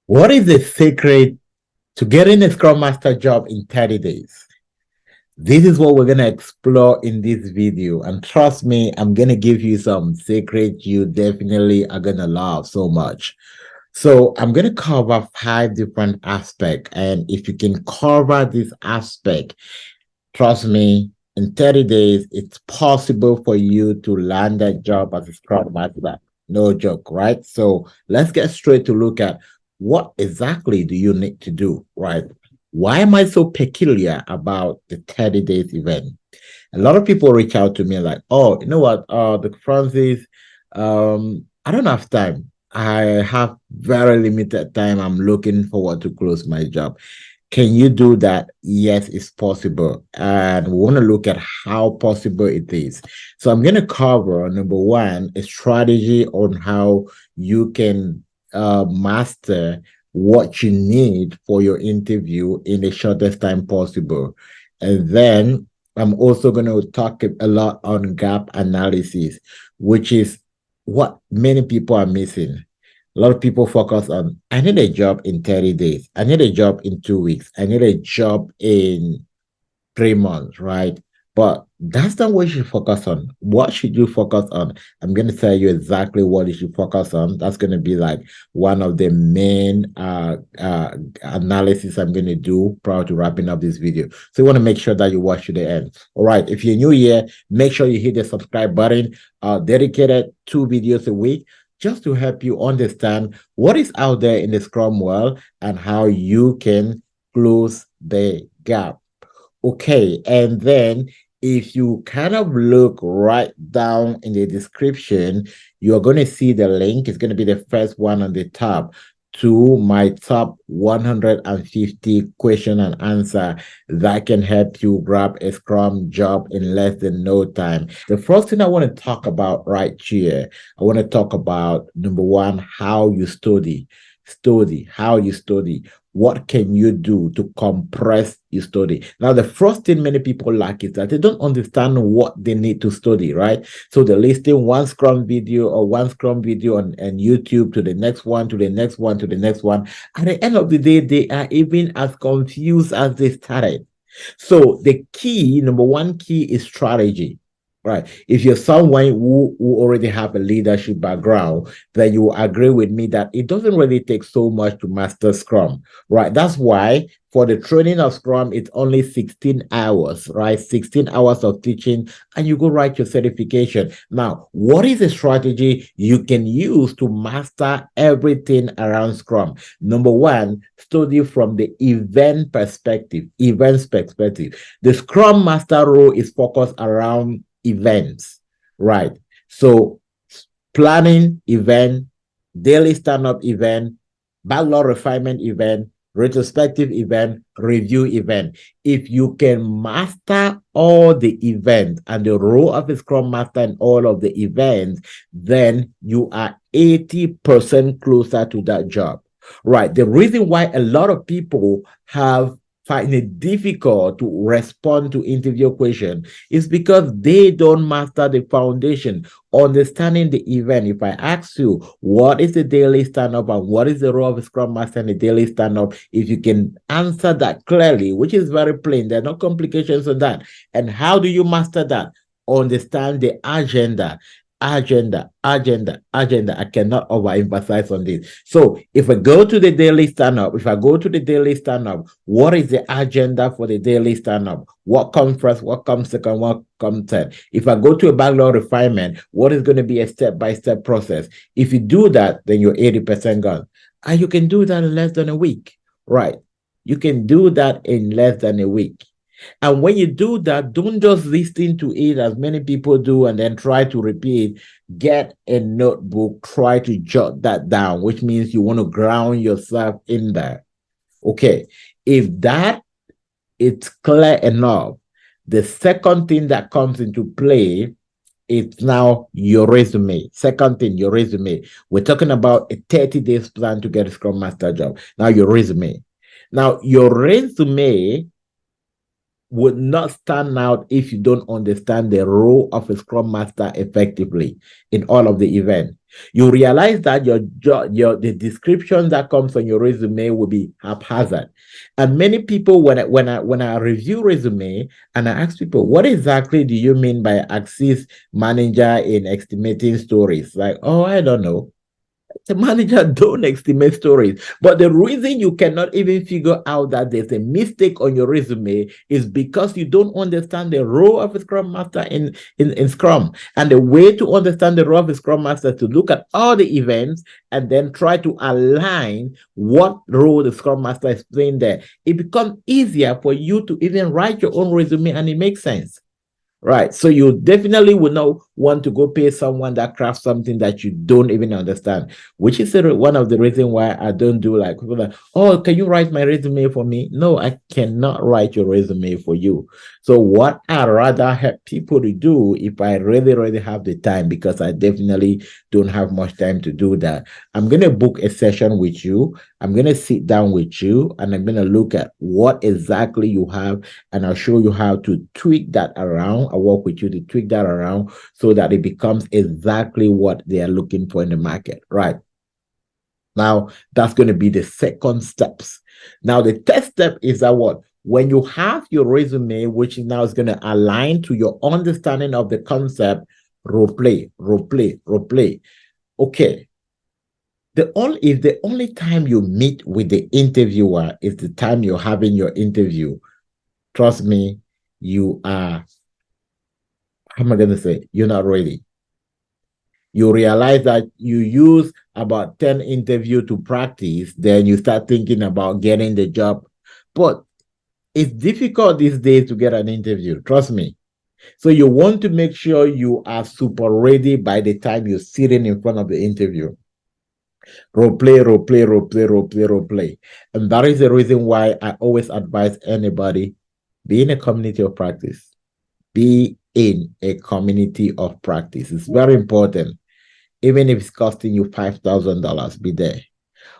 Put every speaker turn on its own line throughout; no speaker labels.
What is the secret to getting a Scrum Master job in 30 days? This is what we're going to explore in this video. And trust me, I'm going to give you some secrets you definitely are going to love so much. So I'm going to cover 5 different aspects. And if you can cover this aspect, trust me, in 30 days, it's possible for you to land that job as a Scrum Master. No joke, right? So let's get straight to look at what exactly do you need to do, right? Why am I so peculiar about the 30 days event? A lot of people reach out to me like, oh, you know what, the Francis, I don't have time. I have very limited time. I'm looking forward to close my job. Can you do that? Yes, it's possible. And we want to look at how possible it is. So I'm going to cover number one, a strategy on how you can master what you need for your interview in the shortest time possible. And then I'm also going to talk a lot on gap analysis, which is what many people are missing. A lot of people focus on, I need a job in 30 days. I need a job in 2 weeks. I need a job in 3 months, right? But that's not what you should focus on. What should you focus on? I'm going to tell you exactly what you should focus on. That's going to be like one of the main analysis I'm going to do prior to wrapping up this video. So you want to make sure that you watch to the end. All right. If you're new here, make sure you hit the subscribe button. Dedicated 2 videos a week just to help you understand what is out there in the Scrum world and how you can close the gap. Okay, and then if you kind of look right down in the description, you're going to see the link. It's going to be the first one on the top to my top 150 question and answer that can help you grab a Scrum job in less than no time. The first thing I want to talk about right here, I want to talk about number one, how you study. How you study. What can you do to compress your study? Now, the first thing many people lack is that they don't understand what they need to study, right? So they're listing one Scrum video or one Scrum video on YouTube to the next one, to the next one, to the next one. At the end of the day, they are even as confused as they started. So the key, number one key is strategy. Right. If you're someone who already have a leadership background, then you will agree with me that it doesn't really take so much to master Scrum. Right. That's why for the training of Scrum, it's only 16 hours, right? 16 hours of teaching, and you go write your certification. Now, what is a strategy you can use to master everything around Scrum? Number one, study from the event perspective. Events perspective. The Scrum Master role is focused around events, right? So planning event, daily stand-up event, backlog refinement event, retrospective event, review event. If you can master all the events and the role of a Scrum Master in all of the events, then you are 80% closer to that job, right? The reason why a lot of people find it difficult to respond to interview question is because they don't master the foundation, understanding the event. If I ask you, what is the daily stand-up and what is the role of a Scrum Master in the daily stand-up, if you can answer that clearly, which is very plain, there are no complications on that. And how do you master that? Understand the agenda. Agenda. I cannot overemphasize on this. So if I go to the daily stand-up, what is the agenda for the daily stand-up? What comes first, what comes second, what comes third? If I go to a backlog refinement, what is going to be a step-by-step process? If you do that, then you're 80% gone. And you can do that in less than a week, right? You can do that in less than a week. And when you do that, don't just listen to it as many people do and then try to repeat. Get a notebook, try to jot that down, which means you want to ground yourself in there. Okay. If that is clear enough, the second thing that comes into play is now your resume. Second thing, your resume. We're talking about a 30 days plan to get a Scrum Master job. Now, your resume. Now, your resume would not stand out if you don't understand the role of a scrum master effectively in all of the event. You realize that the description that comes on your resume will be haphazard. And many people, when I review resume and I ask people, what exactly do you mean by axis manager in estimating stories? Like, oh, I don't know. The manager don't estimate stories. But the reason you cannot even figure out that there's a mistake on your resume is because you don't understand the role of a scrum master in Scrum. And the way to understand the role of a scrum master is to look at all the events and then try to align what role the scrum master is playing there. It becomes easier for you to even write your own resume and it makes sense. Right. So you definitely would not want to go pay someone that crafts something that you don't even understand, which is one of the reasons why I don't do like people like, oh, can you write my resume for me? No, I cannot write your resume for you. So what I rather help people to do if I really, really have the time, because I definitely don't have much time to do that, I'm going to book a session with you. I'm going to sit down with you and I'm going to look at what exactly you have, and I'll show you how to tweak that around. I'll work with you to tweak that around so that it becomes exactly what they are looking for in the market. Right. Now, that's going to be the second steps. Now, the third step is that what? When you have your resume, which now is going to align to your understanding of the concept, role play, role play, role play. Okay. If the only time you meet with the interviewer is the time you're having your interview, trust me, you are, how am I going to say, you're not ready. You realize that you use about 10 interviews to practice, then you start thinking about getting the job. But it's difficult these days to get an interview, trust me. So you want to make sure you are super ready by the time you're sitting in front of the interview. Role play, role play, role play, role play, role play. And that is the reason why I always advise anybody, be in a community of practice. Be in a community of practice. It's very important. Even if it's costing you $5,000, be there.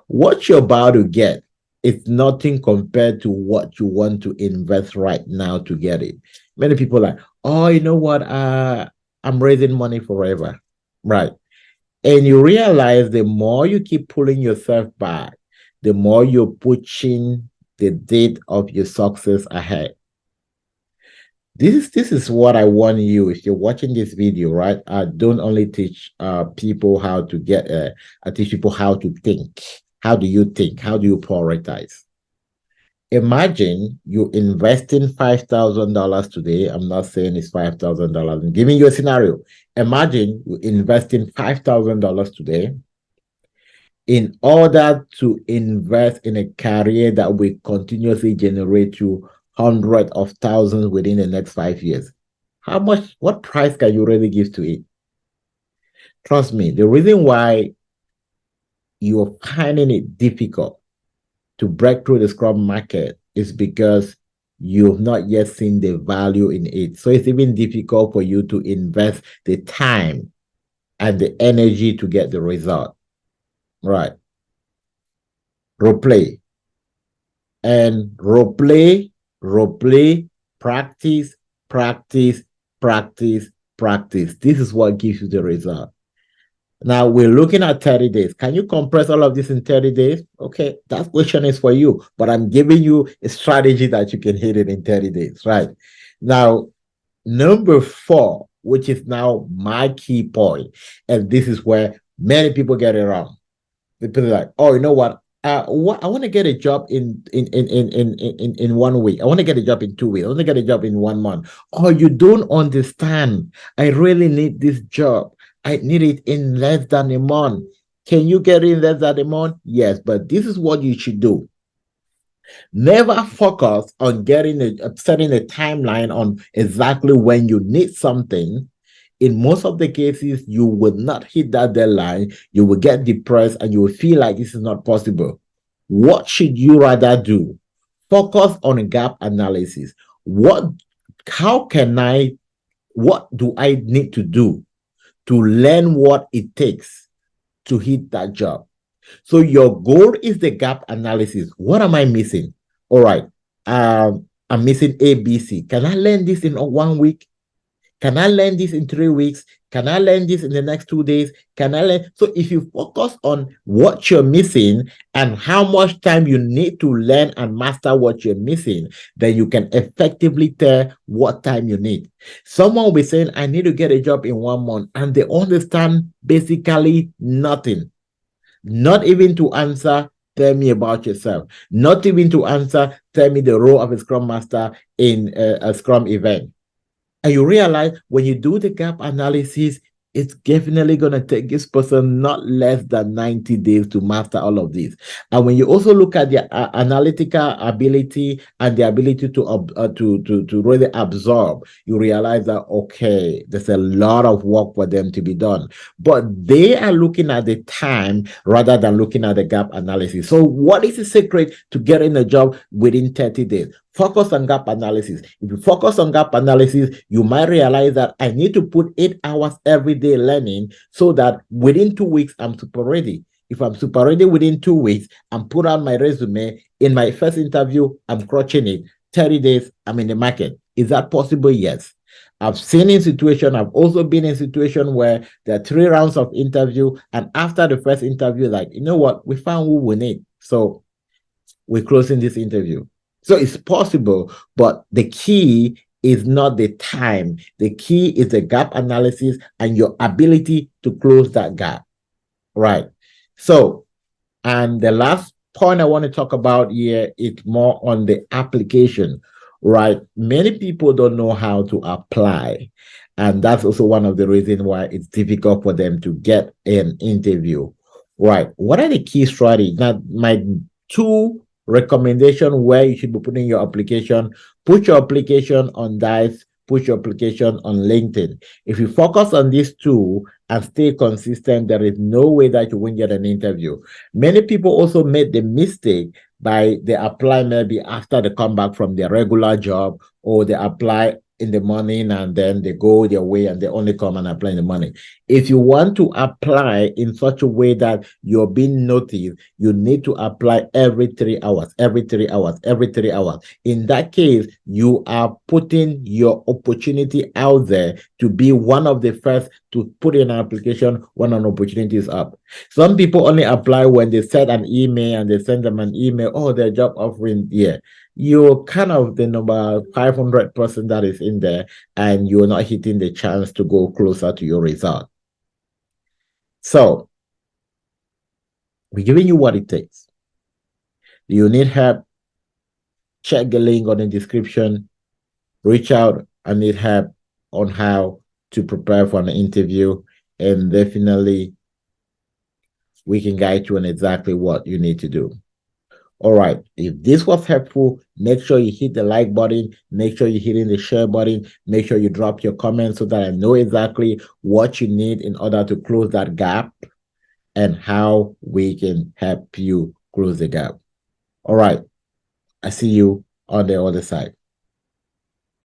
What you're about to get is nothing compared to what you want to invest right now to get it. Many people are like, oh, you know what? I'm raising money forever. Right. And you realize the more you keep pulling yourself back, the more you're pushing the date of your success ahead. This is what I want you, if you're watching this video, right? I don't only teach people how to get, I teach people how to think. How do you think? How do you prioritize? Imagine you investing $5,000 today. I'm not saying it's $5,000. I'm giving you a scenario. Imagine you investing $5,000 today in order to invest in a career that will continuously generate you hundreds of thousands within the next 5 years. How much, what price can you really give to it? Trust me, the reason why you're finding it difficult to break through the Scrum market is because you've not yet seen the value in it. So it's even difficult for you to invest the time and the energy to get the result. Right. Role play. And role play, practice, practice, practice, practice. This is what gives you the result. Now we're looking at 30 days. Can you compress all of this in 30 days? Okay, that question is for you, but I'm giving you a strategy that you can hit it in 30 days, right? Now, number 4, which is now my key point, and this is where many people get it wrong. People are like, oh, you know what? I want to get a job in 1 week. I want to get a job in 2 weeks. I want to get a job in 1 month. Oh, you don't understand. I really need this job. I need it in less than a month. Can you get it in less than a month? Yes, but this is what you should do. Never focus on setting a timeline on exactly when you need something. In most of the cases, you will not hit that deadline. You will get depressed and you will feel like this is not possible. What should you rather do? Focus on a gap analysis. What do I need to do to learn what it takes to hit that job? So your goal is the gap analysis. What am I missing? All right. I'm missing ABC. Can I learn this in 1 week? Can I learn this in 3 weeks? Can I learn this in the next 2 days? Can I learn? So if you focus on what you're missing and how much time you need to learn and master what you're missing, then you can effectively tell what time you need. Someone will be saying, I need to get a job in 1 month, and they understand basically nothing. Not even to answer, tell me about yourself. Not even to answer, tell me the role of a Scrum Master in a Scrum event. And you realize when you do the gap analysis, it's definitely going to take this person not less than 90 days to master all of this. And when you also look at their analytical ability and the ability to really absorb, you realize that, okay, there's a lot of work for them to be done. But they are looking at the time rather than looking at the gap analysis. So what is the secret to getting a job within 30 days? Focus on gap analysis. If you focus on gap analysis, you might realize that I need to put 8 hours every day learning so that within 2 weeks, I'm super ready. If I'm super ready within 2 weeks, I'm put on my resume. In my first interview, I'm crushing it. 30 days, I'm in the market. Is that possible? Yes. I've seen in situation, I've also been in situation where there are 3 rounds of interview, and after the first interview, like, you know what, we found who we need. So we're closing this interview. So it's possible, but the key is not the time. The key is the gap analysis and your ability to close that gap. Right. So, and the last point I want to talk about here is more on the application. Right. Many people don't know how to apply. And that's also one of the reasons why it's difficult for them to get an interview. Right. What are the key strategies? Now, my two recommendation where you should be putting your application: put your application on Dice, put your application on LinkedIn. If you focus on these two and stay consistent, there is no way that you won't get an interview. Many people also made the mistake by they apply maybe after they come back from their regular job, or they apply in the morning and then they go their way and they only come and apply in the morning. If you want to apply in such a way that you're being noticed, you need to apply every 3 hours, every 3 hours, every 3 hours. In that case, you are putting your opportunity out there to be one of the first to put in an application when an opportunity is up. Some people only apply when they send an email and they send them an email, oh, their job offering here. You're kind of the number 500 person that is in there, and you're not hitting the chance to go closer to your result. So we're giving you what it takes. Do you need help? Check the link on the description. Reach out. I need help on how to prepare for an interview, and definitely we can guide you on exactly what you need to do. All right. If this was helpful, make sure you hit the like button. Make sure you're hitting the share button. Make sure you drop your comments so that I know exactly what you need in order to close that gap and how we can help you close the gap. All right. I see you on the other side.